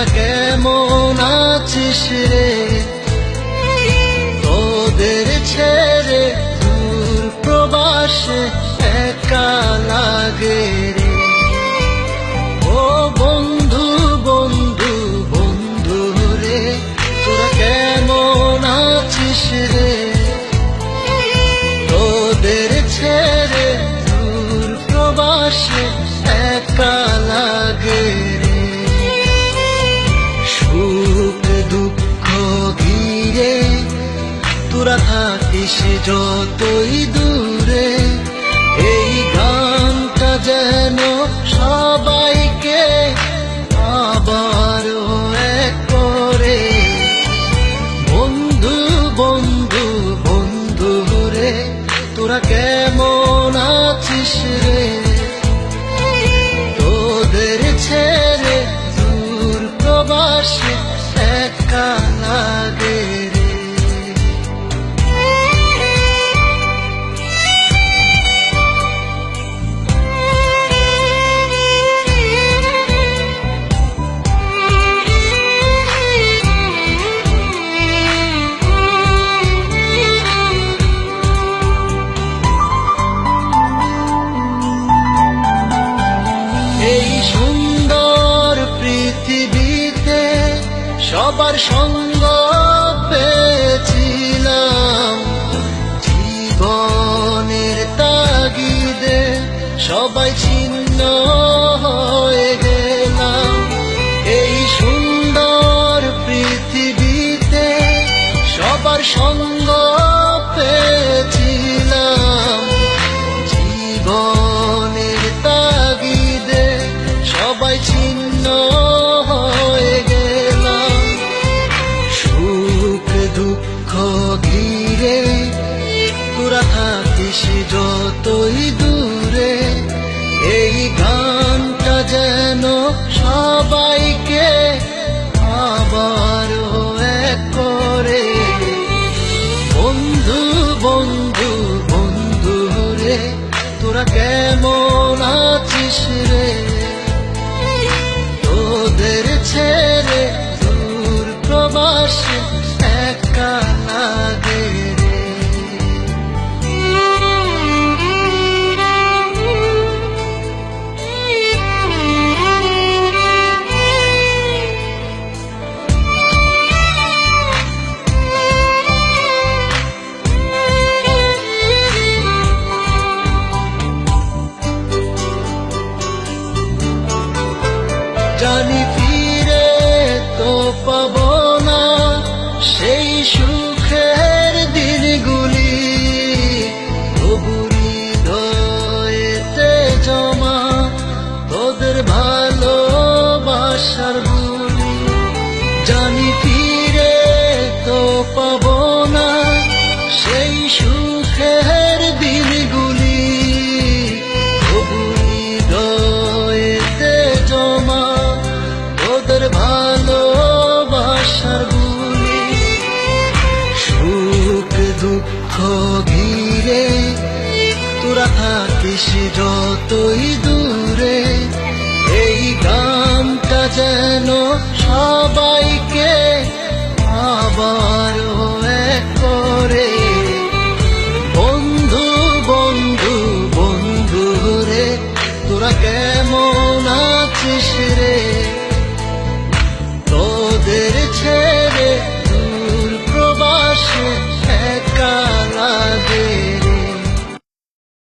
তোরা কেমন আছিস রে? তোদের ছেড়ে দূর প্রবাসে একা লাগে রে। ও বন্ধু বন্ধু বন্ধু রে, তোরা কেমন আছিস রে? তোদের ছেড়ে দূর প্রবাসে একা লাগে রে। সুখ দুঃখ ঘিরে তোরা থাকিস যতই দূরে, এই গানটা যেন সবাইকে আবারও এক করে। বন্ধু বন্ধু বন্ধু রে, তোরা কেমন আছিস রে? তোদের ছেড়ে দূর প্রবাসে একা লাগে রে। এই সুন্দর পৃথিবীতে সবার সঙ্গ পেয়েছিলাম, জীবনের তাগিদে সবাই ছিন্ন হয়ে গেলাম। এই সুন্দর পৃথিবীতে সবার সঙ্গ পেয়েছিলাম, জীবনের তাগিদে সবাই ছিন্ন হয়ে গেলাম। সুখ দুঃখ ঘিরে তোরা থাকিস যতই দূরে, এই গানটা যেন সবাইকে আবারও এক করে। বন্ধু বন্ধু বন্ধু রে, তোরা কেমন আছিস রে? তোদের ছেড়ে দূর প্রবাসে একা লাগে রে। জানি ফিরে তো পাবো না সেই সুখের দিনগুলি, তবু হৃদয়েতে জমা তোদের ভালোবাসার বুলি। জানি ফিরে তো পাবো না সেই সুখের দিনগুলি, তবু হৃদয়েতে জমা তোদের ভালোবাসার বুলি। সুখ দুঃখ ঘিরে তোরা থাকিস যতই দূরে, এই গানটা যেন